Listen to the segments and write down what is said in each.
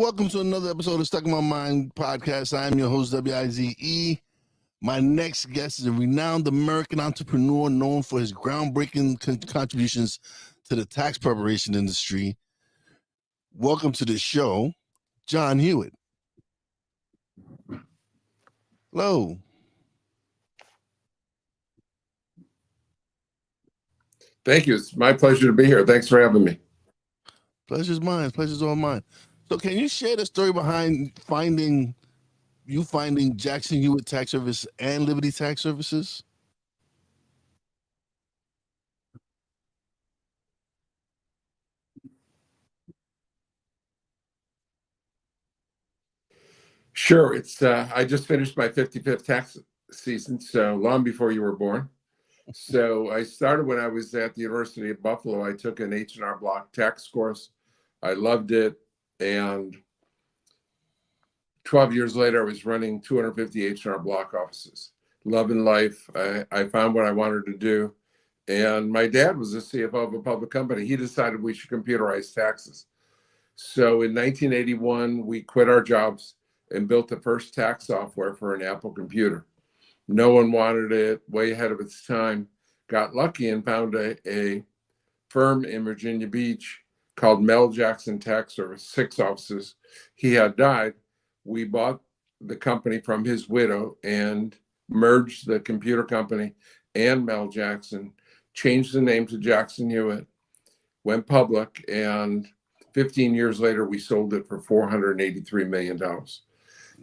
Welcome to another episode of Stuck in My Mind podcast. I am your host, WIZE. My next guest is a renowned American entrepreneur known for his groundbreaking contributions to the tax preparation industry. Welcome to the show, John Hewitt. Hello. Thank you. It's my pleasure to be here. Thanks for having me. Pleasure's mine. Pleasure's all mine. So can you share the story behind finding Jackson Hewitt Tax Service and Liberty Tax Services? Sure. I just finished my 55th tax season, so long before you were born. So I started when I was at the University of Buffalo. I took an H&R Block tax course. I loved it. And 12 years later, I was running 250 H&R Block offices. Loving life. I found what I wanted to do. And my dad was the CFO of a public company. He decided we should computerize taxes. So in 1981, we quit our jobs and built the first tax software for an Apple computer. No one wanted it, way ahead of its time. Got lucky and found a firm in Virginia Beach called Mel Jackson Tax Service, 6 offices. He had died. We bought the company from his widow and merged the computer company and Mel Jackson, changed the name to Jackson Hewitt, went public, and 15 years later, we sold it for $483 million.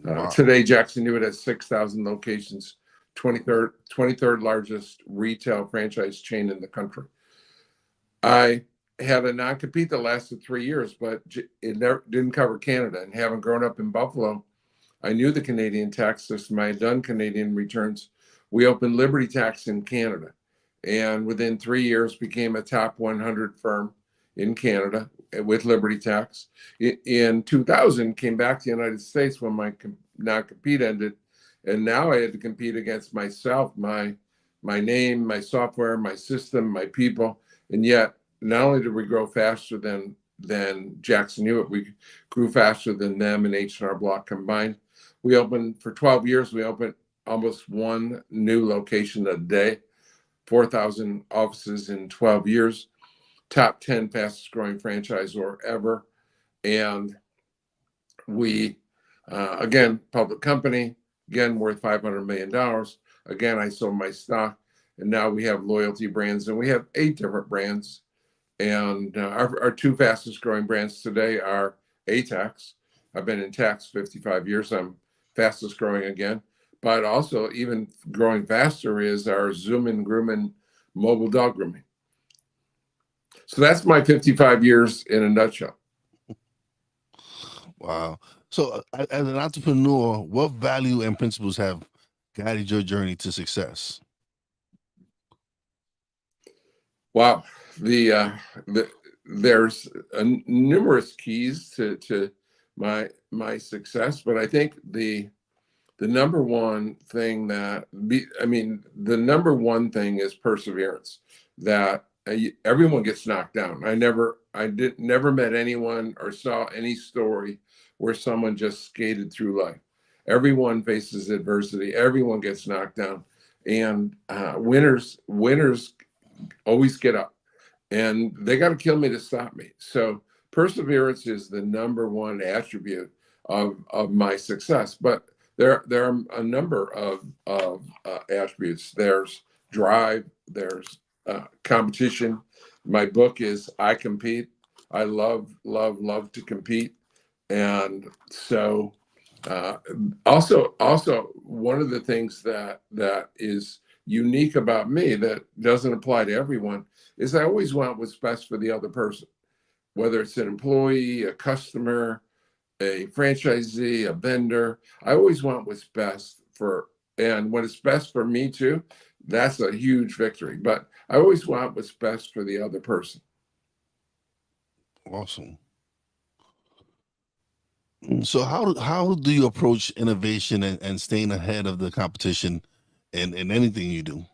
Wow. Today, Jackson Hewitt has 6,000 locations, 23rd largest retail franchise chain in the country. I had a non-compete that lasted 3 years, but it didn't cover Canada. And having grown up in Buffalo, I knew the Canadian tax system. I had done Canadian returns. We opened Liberty Tax in Canada, and within 3 years became a top 100 firm in Canada with Liberty Tax. In 2000, came back to the United States when my non-compete ended, and now I had to compete against myself, my name, my software, my system, my people, and yet not only did we grow faster than Jackson Hewitt, we grew faster than them and H&R Block combined. We opened for 12 years. We opened almost one new location a day, 4,000 offices in 12 years. Top 10 fastest growing franchisor ever. And we, again, public company, again, worth $500 million. Again, I sold my stock, and now we have loyalty brands, and we have 8 different brands. And our 2 fastest growing brands today are A-Tax. I've been in tax 55 years. I'm fastest growing again. But also even growing faster is our Zoom and Groomin' mobile dog grooming. So that's my 55 years in a nutshell. Wow. So as an entrepreneur, what value and principles have guided your journey to success? Wow. There's numerous keys to my success, but I think the number one thing the number one thing is perseverance. That everyone gets knocked down. I never met anyone or saw any story where someone just skated through life. Everyone faces adversity. Everyone gets knocked down, and winners always get up. And they got to kill me to stop me. So perseverance is the number one attribute of my success. But there are a number of attributes. There's drive. There's competition. My book is iCompete. I love to compete. And so also one of the things that is unique about me that doesn't apply to everyone is I always want what's best for the other person, whether it's an employee, a customer, a franchisee, a vendor. I always want what's best and when it's best for me too, that's a huge victory. But I always want what's best for the other person. Awesome. So how do you approach innovation and staying ahead of the competition in anything you do?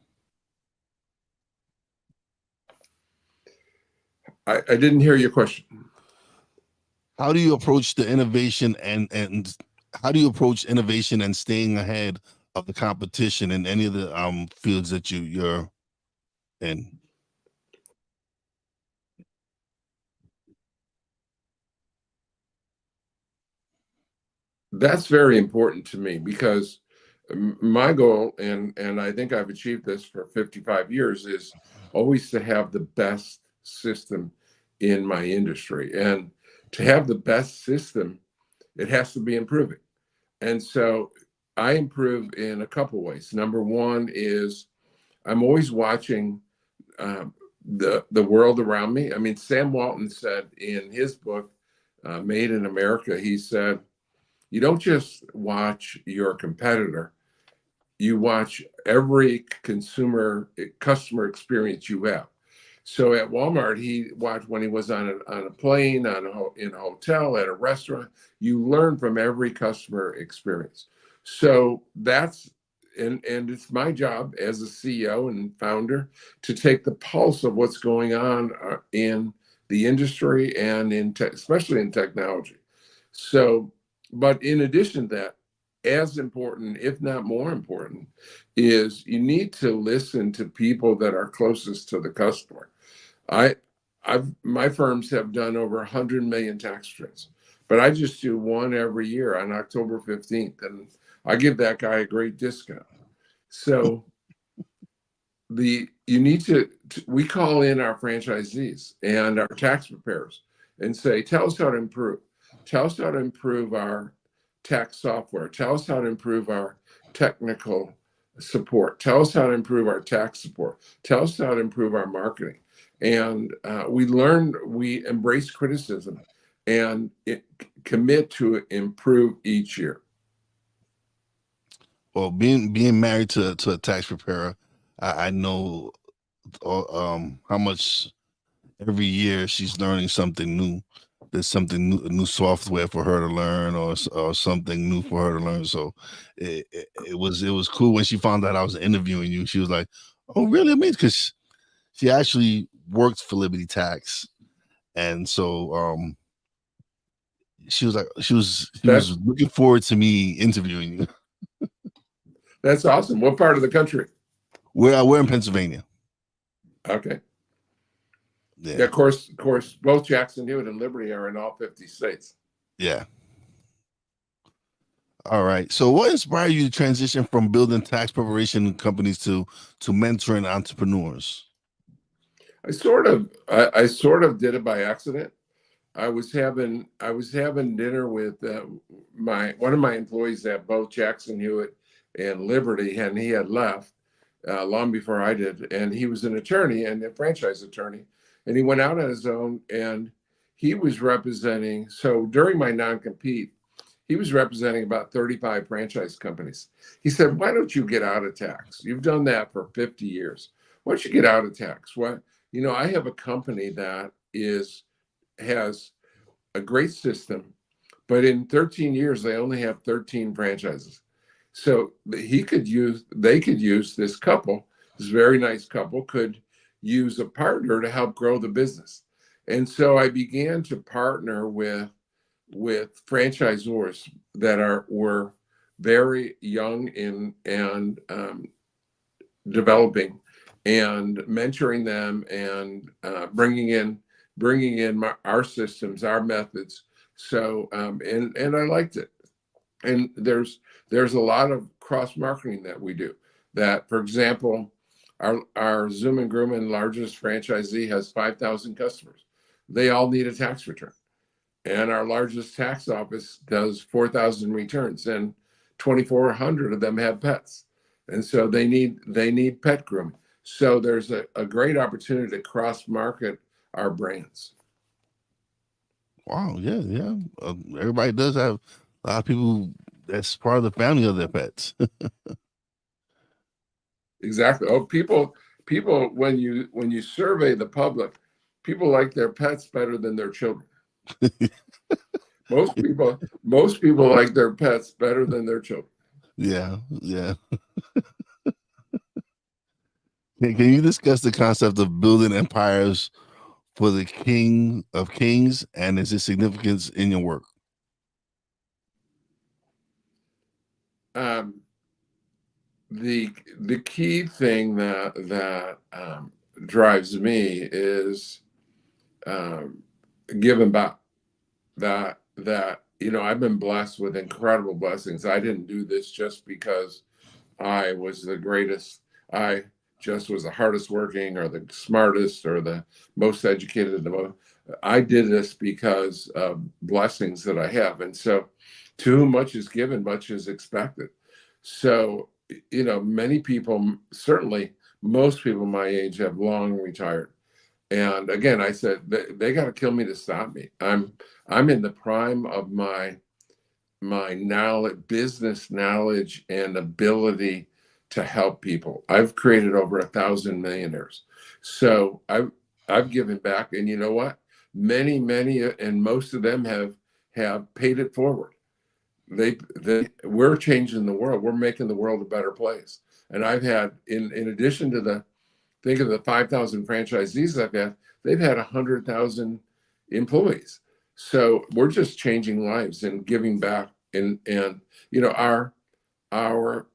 I didn't hear your question. how do you approach the innovation and how do you approach innovation and staying ahead of the competition in any of the fields that you're in? That's very important to me because my goal, and I think I've achieved this for 55 years, is always to have the best system in my industry. And to have the best system, it has to be improving. And so I improve in a couple ways. Number one is I'm always watching the world around me. I mean, Sam Walton said in his book, Made in America, he said, you don't just watch your competitor, you watch every customer experience you have. So at Walmart, he watched when he was on a plane, in a hotel, at a restaurant. You learn from every customer experience. So that's and it's my job as a CEO and founder to take the pulse of what's going on in the industry and especially in technology. So, but in addition to that, as important, if not more important, is you need to listen to people that are closest to the customer. I, my firms have done over 100 million tax returns, but I just do one every year on October 15th, and I give that guy a great discount. So you need to we call in our franchisees and our tax preparers and say, tell us how to improve. Tell us how to improve our tax software. Tell us how to improve our technical support. Tell us how to improve our tax support. Tell us how to improve our marketing. And we embrace criticism and commit to improve each year. Well, being married to a tax preparer, I know how much every year she's learning something new. There's something new software for her to learn, or something new for her to learn. So it was cool when she found out I was interviewing you. She was like, "Oh, really?" I mean, because she actually worked for Liberty Tax, and so she was like, she was looking forward to me interviewing you. That's awesome. What part of the country? We're in Pennsylvania. Okay. Yeah. Yeah, of course, both Jackson Hewitt and Liberty are in all 50 states. Yeah. All right. So what inspired you to transition from building tax preparation companies to mentoring entrepreneurs? I sort of did it by accident. I was having dinner with one of my employees at both Jackson Hewitt and Liberty, and he had left long before I did. And he was an attorney and a franchise attorney, and he went out on his own, and he was representing. So during my non-compete, he was representing about 35 franchise companies. He said, "Why don't you get out of tax? You've done that for 50 years. Why don't you get out of tax? What I have a company that has a great system, but in 13 years they only have 13 franchises. So they could use this couple, this very nice couple could use a partner to help grow the business." And so I began to partner with franchisors that were very young and developing, and mentoring them, and bringing in our systems, our methods. So and I liked it. And there's a lot of cross marketing that we do. That, for example, our Zoom and Grumman largest franchisee has 5,000 customers. They all need a tax return. And our largest tax office does 4,000 returns, and 2,400 of them have pets. And so they need pet grooming. So there's a great opportunity to cross market our brands. Wow. Yeah. Yeah. Everybody does have a lot of people that's part of the family of their pets. Exactly. Oh, people, when you survey the public, people like their pets better than their children. Most people like their pets better than their children. Yeah. Yeah. Can you discuss the concept of building empires for the King of Kings, and is its significance in your work? The key thing that drives me is giving back. That I've been blessed with incredible blessings. I didn't do this just because I was the greatest. I just was the hardest working or the smartest or the most educated. I did this because of blessings that I have. And so to whom much is given, much is expected. So, many people, certainly most people my age, have long retired. And again, I said they got to kill me to stop me. I'm in the prime of my knowledge, business knowledge, and ability to help people. I've created over 1,000 millionaires. So I've given back, and you know what? Many, and most of them have paid it forward. We're changing the world. We're making the world a better place. And I've had, in addition to think of the 5,000 franchisees I've had, they've had 100,000 employees. So we're just changing lives and giving back. And our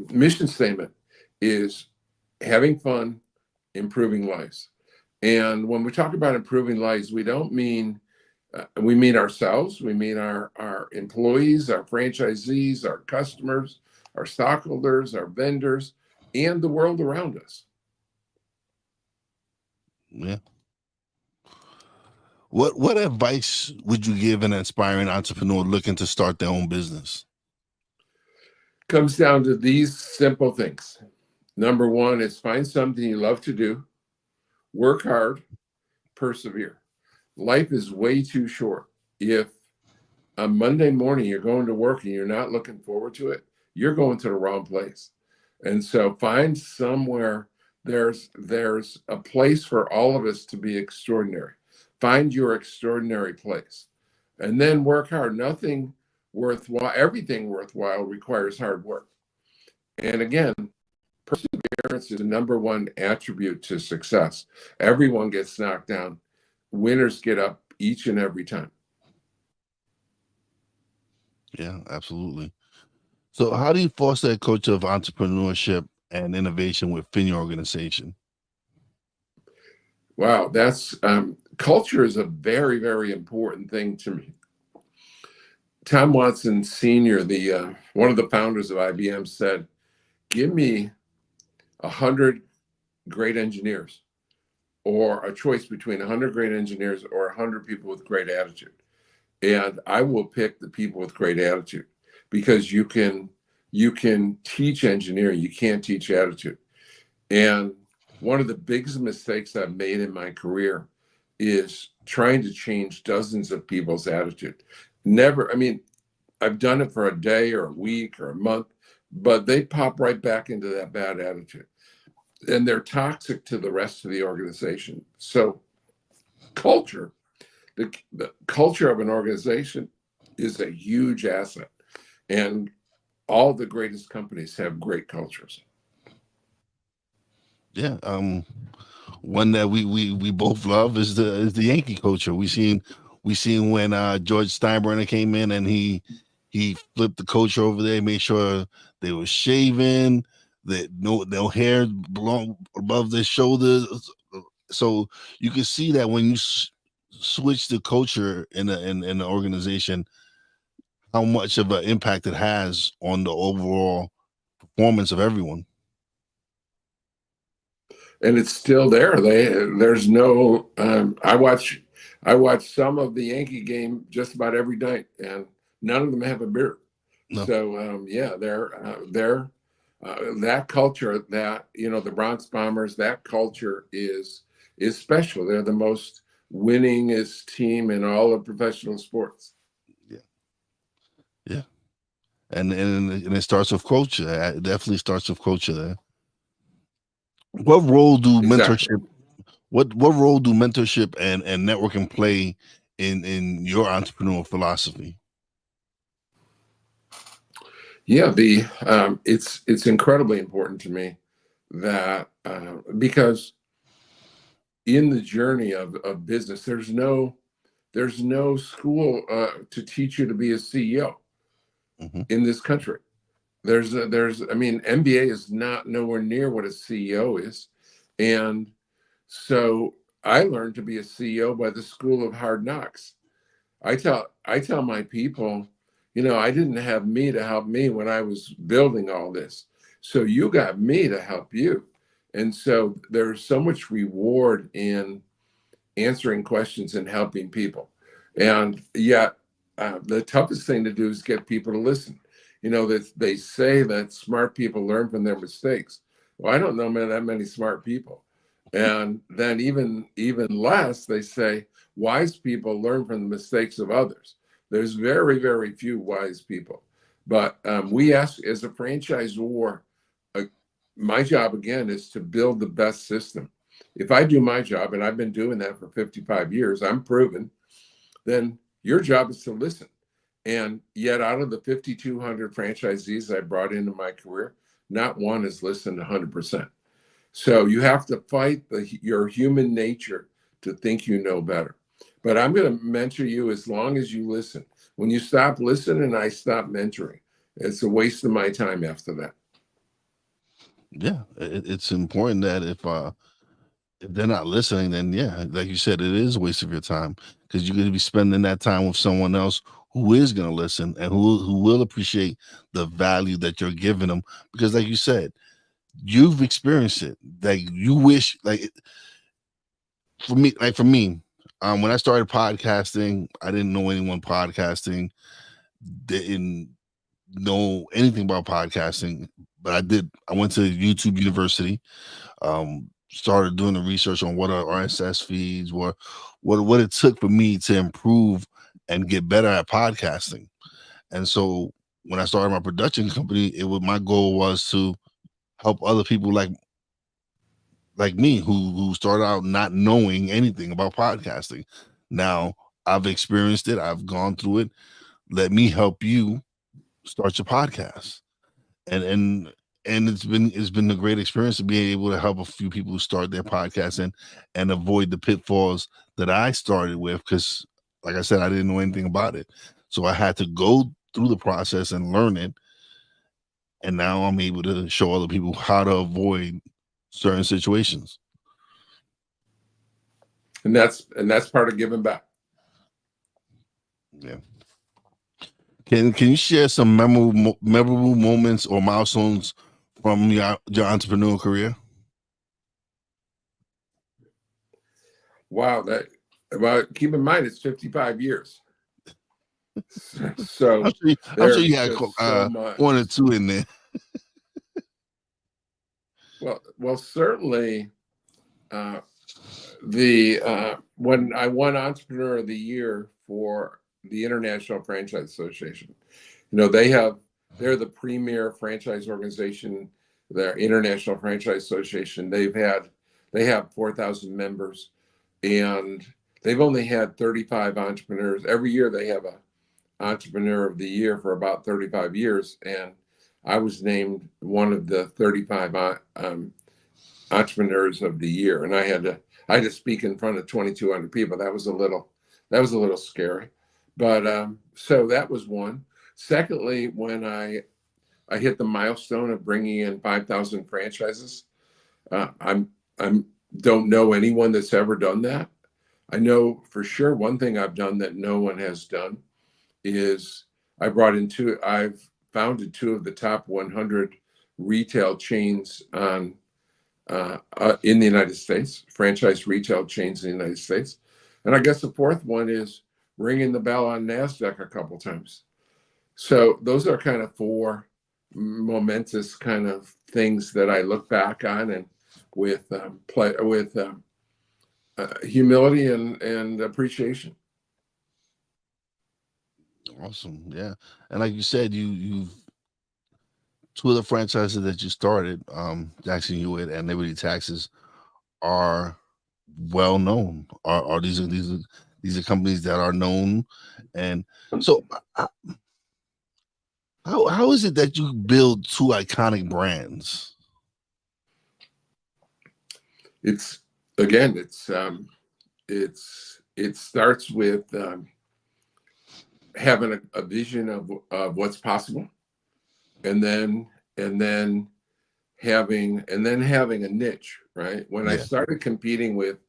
mission statement is having fun, improving lives. And when we talk about improving lives, we don't mean we mean ourselves, we mean our employees, our franchisees, our customers, our stockholders, our vendors, and the world around us. Yeah. What advice would you give an aspiring entrepreneur looking to start their own business? Comes down to these simple things. Number one is find something you love to do, work hard, persevere. Life is way too short. If on Monday morning you're going to work and you're not looking forward to it, you're going to the wrong place. And so find somewhere. There's a place for all of us to be extraordinary. Find your extraordinary place, and then work hard. Everything worthwhile requires hard work. And again, perseverance is the number one attribute to success. Everyone gets knocked down. Winners get up each and every time. Yeah, absolutely. So how do you foster a culture of entrepreneurship and innovation within your organization? Wow, that's culture is a very, very important thing to me. Tom Watson Sr., the one of the founders of IBM, said, "Give me 100 great engineers, or a choice between 100 great engineers or 100 people with great attitude, and I will pick the people with great attitude, because you can teach engineering, you can't teach attitude." And one of the biggest mistakes I've made in my career is trying to change dozens of people's attitude. I've done it for a day or a week or a month, but they pop right back into that bad attitude. And they're toxic to the rest of the organization. So culture, the culture of an organization is a huge asset. And all the greatest companies have great cultures. Yeah. One that we both love is the Yankee culture. We seen when George Steinbrenner came in and he flipped the culture over there, made sure they were shaven, that no hair belong above their shoulders. So you can see that when you switch the culture in the organization, how much of an impact it has on the overall performance of everyone. And it's still there. There's no. I watch some of the Yankee game just about every night, and none of them have a beard. No. So yeah, they're that culture, that the Bronx Bombers, that culture is special. They're the most winningest team in all of professional sports. Yeah. Yeah. And it starts with culture. It definitely starts with culture there. What role do Exactly. mentorship what role do mentorship and networking play in your entrepreneurial philosophy? Yeah, it's incredibly important to me that because in the journey of business. There's no school to teach you to be a CEO in this country. I mean, MBA is not nowhere near what a CEO is. And so I learned to be a CEO by the school of hard knocks. I tell my people, I didn't have me to help me when I was building all this. So you got me to help you. And so there's so much reward in answering questions and helping people. And yet, the toughest thing to do is get people to listen. That they say that smart people learn from their mistakes. Well, I don't know that many smart people. And then even less, they say wise people learn from the mistakes of others. There's very, very few wise people. But we ask, as a franchisor, my job again is to build the best system. If I do my job, and I've been doing that for 55 years, I'm proven, then your job is to listen. And yet out of the 5,200 franchisees I brought into my career, not one has listened 100%. So you have to fight your human nature to think you know better. But I'm going to mentor you as long as you listen. When you stop listening, I stop mentoring. It's a waste of my time after that. Yeah, it's important that if they're not listening, then yeah, like you said, it is a waste of your time, because you're going to be spending that time with someone else who is going to listen and who will appreciate the value that you're giving them. Because like you said, you've experienced it. Like you wish, like for me, when I started podcasting, I didn't know anyone podcasting, didn't know anything about podcasting, but I went to YouTube University, started doing the research on what are RSS feeds, what it took for me to improve and get better at podcasting. And so when I started my production company, my goal was to help other people like me who started out not knowing anything about podcasting. Now I've experienced it, I've gone through it. Let me help you start your podcast. And it's been a great experience to be able to help a few people start their podcast and avoid the pitfalls that I started with, because like I said, I didn't know anything about it. So I had to go through the process and learn it. And now I'm able to show other people how to avoid certain situations. And that's part of giving back. Yeah. Can you share some memorable moments or milestones from your entrepreneurial career? Wow, keep in mind it's 55 years. So I'm sure you had so much. 1 or 2 in there. Well, certainly, when I won Entrepreneur of the Year for the International Franchise Association, they're the premier franchise organization, their International Franchise Association. They have 4,000 members, and they've only had 35 entrepreneurs. Every year they have a Entrepreneur of the Year for about 35 years, and I was named one of the 35 entrepreneurs of the year, and I had to speak in front of 2,200 people. That was a little scary, but so that was one. Secondly, when I hit the milestone of bringing in 5,000 franchises, I'm don't know anyone that's ever done that. I know for sure one thing I've done that no one has done is I've founded 2 of the top 100 retail chains in the United States, franchise retail chains in the United States. And I guess the 4th one is ringing the bell on NASDAQ a couple times. So those are kind of 4 momentous kind of things that I look back on, and with humility and appreciation. Awesome. Yeah. And like you said, you've 2 of the franchises that you started, Jackson Hewitt and Liberty Taxes, are well known. Are these are companies that are known. And so how is it that you build 2 iconic brands? It's again, it starts with having a vision of what's possible, and then having a niche, right? When I Yeah. started competing with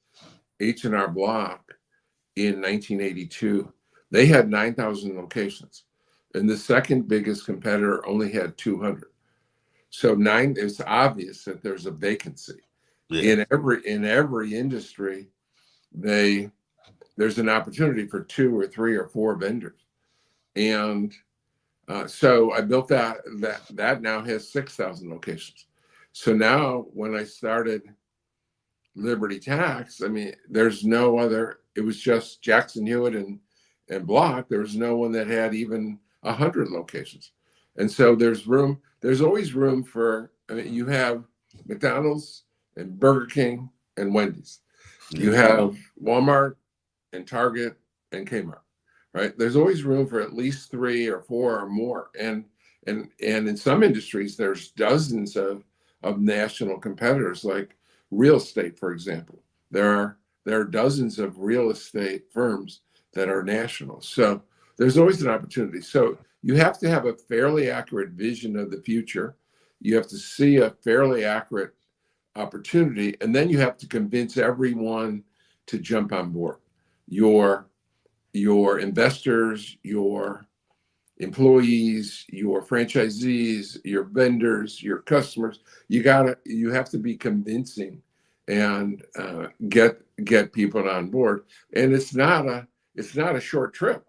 H&R Block in 1982, they had 9,000 locations, and the second biggest competitor only had 200. So it's obvious that there's a vacancy Yeah. in every industry. There's an opportunity for 2 or 3 or 4 vendors, and so I built that now has 6,000 locations. So now when I started Liberty Tax, I mean, there's no other. It was just Jackson Hewitt and Block. There was no one that had even 100 locations, and so there's room. There's always room for. I mean, you have McDonald's and Burger King and Wendy's. You Yeah. have Walmart and Target and Kmart, right? There's always room for at least 3 or 4 or more, and in some industries, there's dozens of national competitors, like real estate, for example. There are dozens of real estate firms that are national. So there's always an opportunity. So you have to have a fairly accurate vision of the future. You have to see a fairly accurate opportunity, and then you have to convince everyone to jump on board. Your your investors, your employees, your franchisees, your vendors, your customers. You have to be convincing and get people on board. And it's not a short trip.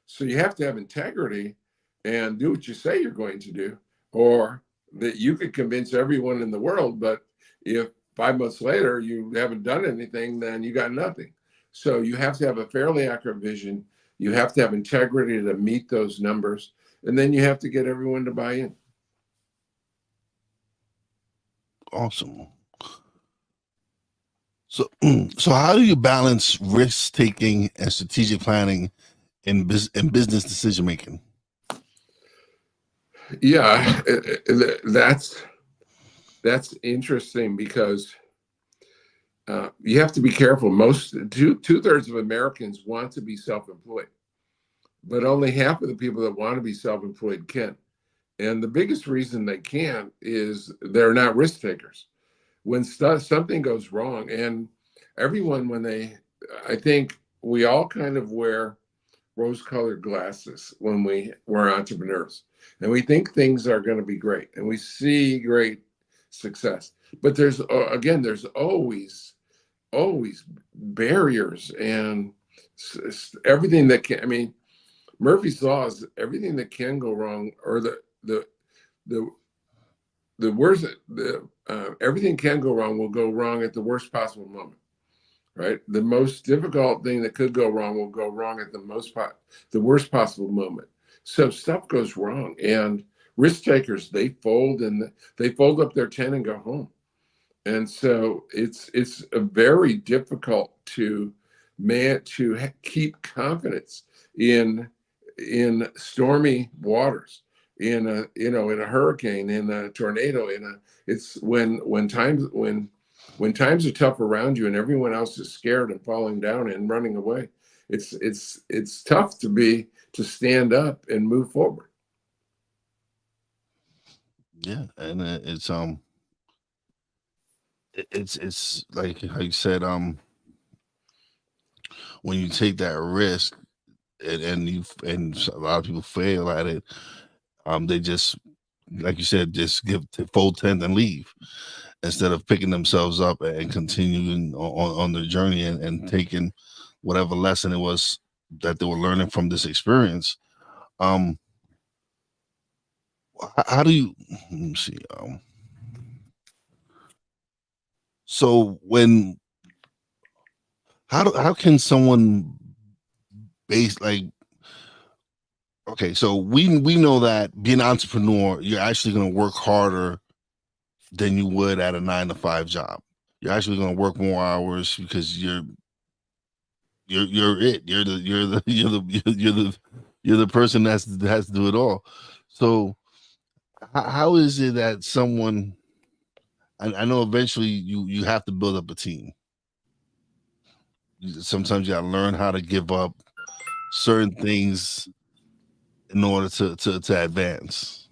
So you have to have integrity and do what you say you're going to do, or that you could convince everyone in the world, but if 5 months later you haven't done anything, then you got nothing. So you have to have a fairly accurate vision. You have to have integrity to meet those numbers, and then you have to get everyone to buy in. Awesome. So, so how do you balance risk taking and strategic planning in business decision making? Yeah, that's interesting because you have to be careful. Most two-thirds of Americans want to be self-employed, but only half of the people that want to be self-employed can. And the biggest reason they can't is they're not risk takers. When something goes wrong, and everyone, I think we all kind of wear rose-colored glasses when we're entrepreneurs, and we think things are going to be great, and we see great success. But there's always barriers and everything that can. I mean, Murphy's law is everything that can go wrong, or the the worst everything can go wrong will go wrong at the worst possible moment, right? The most difficult thing that could go wrong will go wrong at the worst possible moment. So stuff goes wrong, and risk takers, they fold up their tent and go home. And so it's a very difficult to keep confidence in stormy waters, in a hurricane, in a tornado, it's when times are tough around you and everyone else is scared and falling down and running away. It's tough to stand up and move forward. Yeah, and it's like how you said, when you take that risk and a lot of people fail at it, they just, like you said, just give to full tent and leave instead of picking themselves up and continuing on their journey and taking whatever lesson it was that they were learning from this experience. Um, how do you, let me see, so when, how can someone base, like, okay, so we know that being an entrepreneur, you're actually going to work harder than you would at a 9 to 5 job. You're actually going to work more hours because you're it. You're the person that has to do it all. So how is it that someone, I know eventually you have to build up a team, sometimes you got to learn how to give up certain things in order to advance.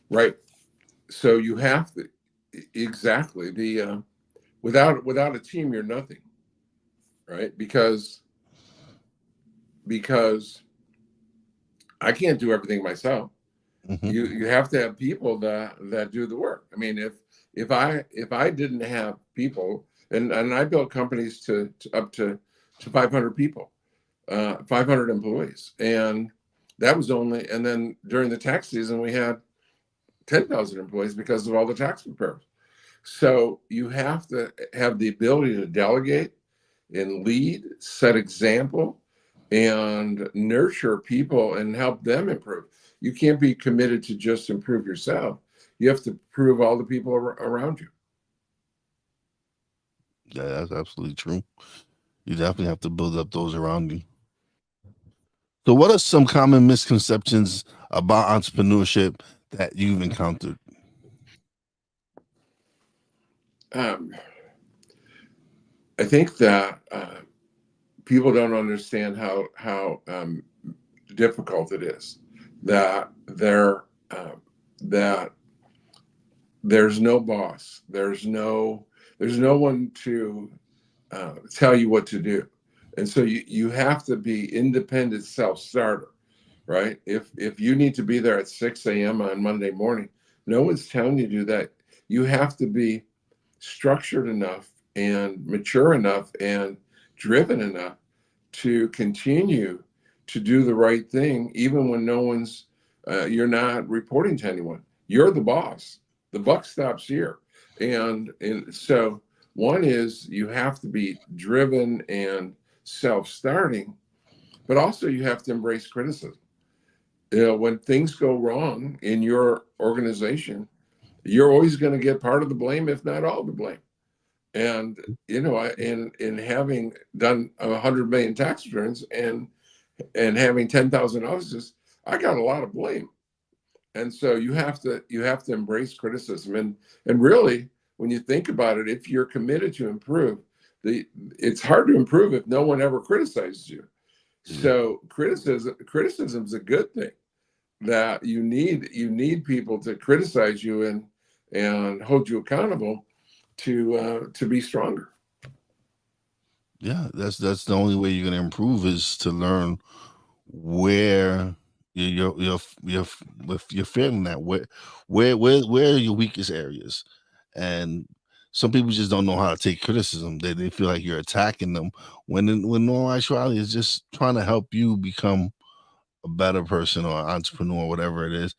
Right. So you have to, exactly, without a team, you're nothing, right? Because I can't do everything myself. Hmm. You have to have people that do the work. I mean, if I didn't have people, and I built companies to up to 500 people, 500 employees, and that was only, and then during the tax season we had 10,000 employees because of all the tax preparers. So you have to have the ability to delegate and lead, set example, and nurture people and help them improve. You can't be committed to just improve yourself. You have to improve all the people around you. Yeah, that's absolutely true. You definitely have to build up those around you. So, what are some common misconceptions about entrepreneurship that you've encountered? Um, I think that people don't understand how difficult it is. That that there's no boss. There's no one to tell you what to do, and so you have to be independent self starter, right? If you need to be there at 6 a.m. on Monday morning, no one's telling you to do that. You have to be structured enough and mature enough and driven enough to continue to do the right thing, even when no one's, you're not reporting to anyone. You're the boss. The buck stops here. And so one is you have to be driven and self-starting, but also you have to embrace criticism. When things go wrong in your organization, you're always going to get part of the blame, if not all the blame. And in having done 100 million tax returns and having 10,000 offices, I got a lot of blame. And so you have to embrace criticism. And really, when you think about it, if you're committed to improve, it's hard to improve if no one ever criticizes you. Yeah. So criticism's a good thing. That you need people to criticize you and hold you accountable to be stronger. Yeah, that's the only way you're gonna improve is to learn where you're with you're failing at where are your weakest areas, and some people just don't know how to take criticism. They feel like you're attacking them when in all actuality it's just trying to help you become a better person or an entrepreneur, whatever it is,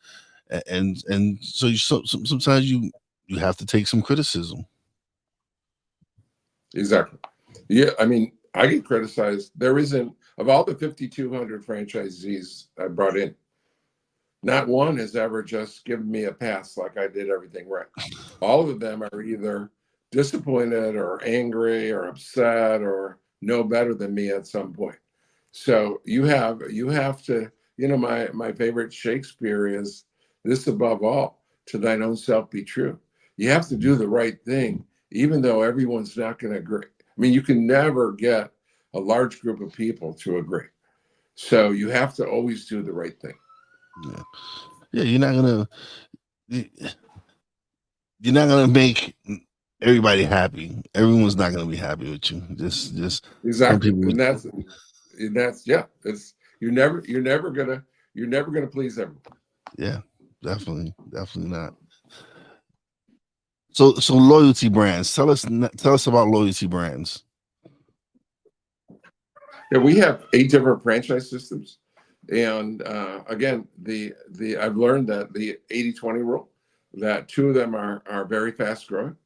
and so sometimes you have to take some criticism. Exactly. Yeah, I mean, I get criticized. There isn't, of all the 5,200 franchisees I brought in, not one has ever just given me a pass like I did everything right. All of them are either disappointed or angry or upset or know better than me at some point. So you have to, my favorite Shakespeare is, this above all, to thine own self be true. You have to do the right thing, even though everyone's not going to agree. I mean, you can never get a large group of people to agree. So you have to always do the right thing. Yeah, yeah, you're not gonna make everybody happy. Everyone's not gonna be happy with you. Just some Exactly. people. And that's yeah, it's you're never gonna please everyone. Yeah, definitely not. So loyalty brands. Tell us about loyalty brands. Yeah, we have 8 different franchise systems. And again, the I've learned that the 80/20 rule, that two of them are very fast growing,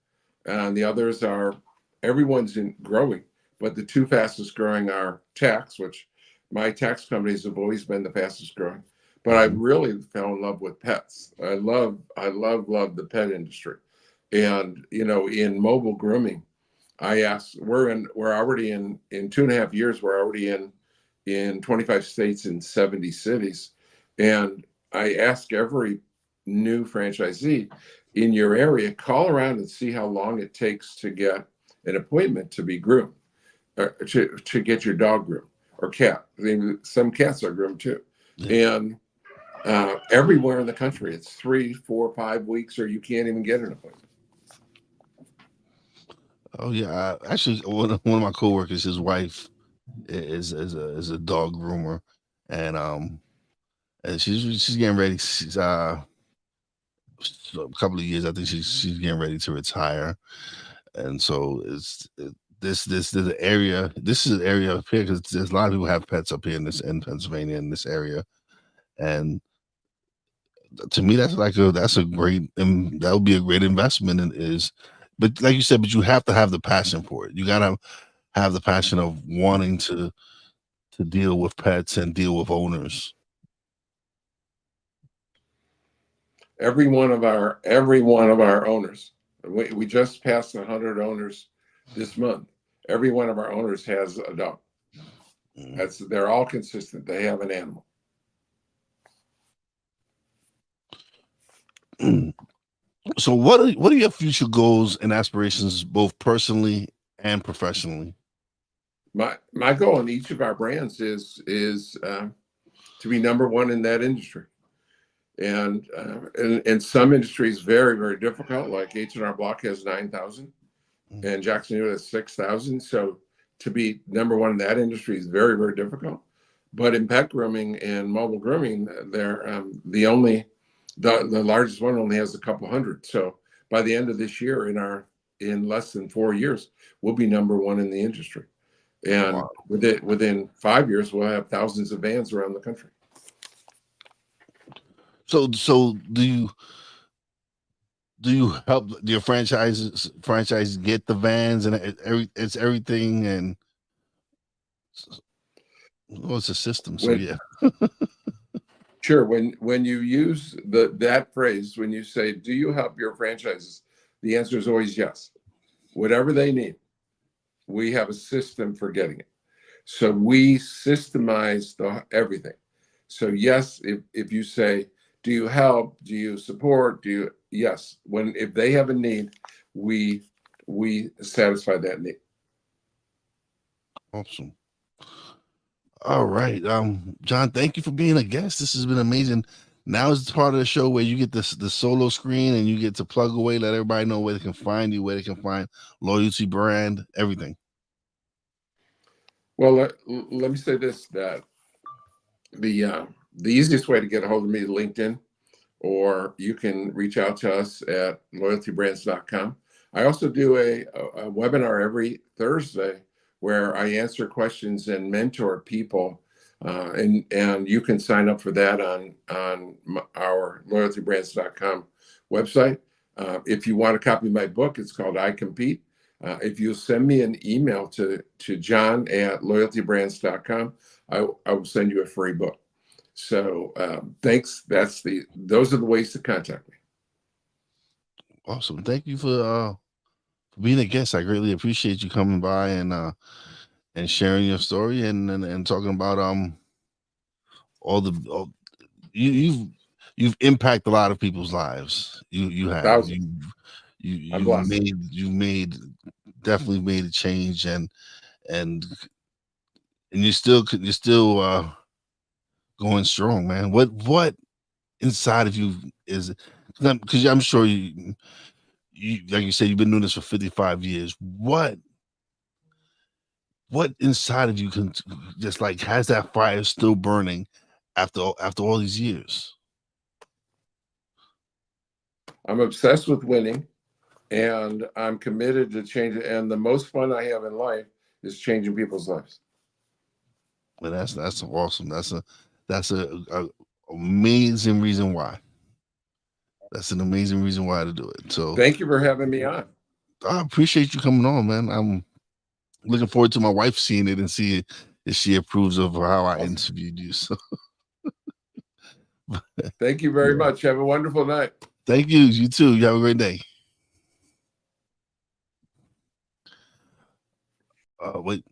and the others are, everyone's in growing, but the two fastest growing are tax, which my tax companies have always been the fastest growing. But I Hmm. really fell in love with pets. I love the pet industry. And in mobile grooming, I asked, we're already in 2.5 years, we're already in 25 states and 70 cities. And I ask every new franchisee in your area, call around and see how long it takes to get an appointment to be groomed, or to get your dog groomed or cat. I mean, some cats are groomed too. Yeah. And everywhere in the country, it's 3, 4, 5 weeks, or you can't even get an appointment. Oh yeah. Actually, one of my coworkers, his wife is a dog groomer, and she's getting ready. She's a couple of years. I think she's getting ready to retire, and so this is an area. This is an area up here because there's a lot of people have pets up here in Pennsylvania in this area, and to me that's a great, and that would be a great investment. And but like you said, but you have to have the passion for it. You gotta have the passion of wanting to deal with pets and deal with owners. Every one of our owners, we just passed 100 owners this month. Every one of our owners has a dog. They're all consistent. They have an animal. So what are your future goals and aspirations, both personally and professionally? My goal in each of our brands is to be number one in that industry. And in some industries, very, very difficult. Like H&R Block has 9,000, and Jackson Hewitt has 6,000. So to be number one in that industry is very, very difficult. But in pet grooming and mobile grooming, they're the largest one only has a couple hundred. So by the end of this year, in less than 4 years, we'll be number one in the industry. And Wow. within 5 years, we'll have thousands of vans around the country. So do you help your franchises get the vans and it's everything, and it's a system? So yeah. Sure. When you use that phrase, when you say, "Do you help your franchises?" the answer is always yes. Whatever they need, we have a system for getting it. So we systemize everything. So yes, if you say, "Do you help? Do you support? Do you?" Yes. If they have a need, we satisfy that need. Awesome. All right. John, thank you for being a guest. This has been amazing. Now is the part of the show where you get the solo screen and you get to plug away, let everybody know where they can find you, where they can find Loyalty Brand, everything. Well, let me say this, that the easiest way to get a hold of me is LinkedIn, or you can reach out to us at loyaltybrands.com. I also do a webinar every Thursday where I answer questions and mentor people, and you can sign up for that on our loyaltybrands.com website. If you want a copy of my book, it's called iCompete. If you send me an email to john@loyaltybrands.com, I will send you a free book. So thanks. Those are the ways to contact me. Awesome. Thank you for being a guest. I greatly appreciate you coming by and sharing your story and talking about you've impacted a lot of people's lives. You have. Thousands. I'm blessed. Definitely made a change, and you're still going strong, man. What inside of you is, because I'm sure you like you said, you've been doing this for 55 years. What inside of you can just like has that fire still burning after all these years? I'm obsessed with winning, and I'm committed to change it. And the most fun I have in life is changing people's lives. And that's awesome. That's a amazing reason why. That's an amazing reason why to do it. So thank you for having me on. I appreciate you coming on, man. I'm looking forward to my wife seeing it and see if she approves of how I interviewed you. So thank you very much. Have a wonderful night. Thank you. You too. You have a great day. Wait.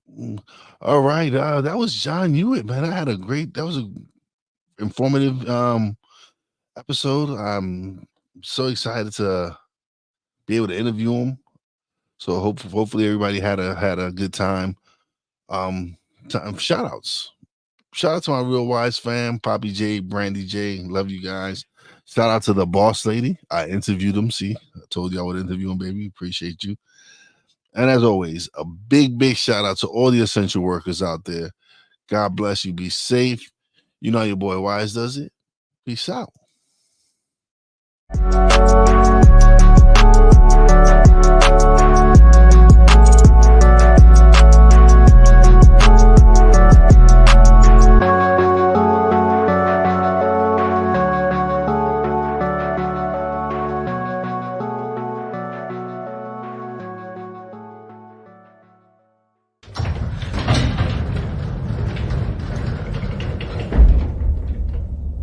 All right. That was John Hewitt, man. That was a informative episode. I'm so excited to be able to interview him. So hopefully everybody had a good time. Shout outs. Shout out to my Real Wise fam, Poppy J, Brandy J. Love you guys. Shout out to the boss lady. I interviewed him. See, I told you I would interview him, baby. Appreciate you. And as always, a big shout out to all the essential workers out there. God bless you. Be safe. You know how your boy Wise does it. Peace out.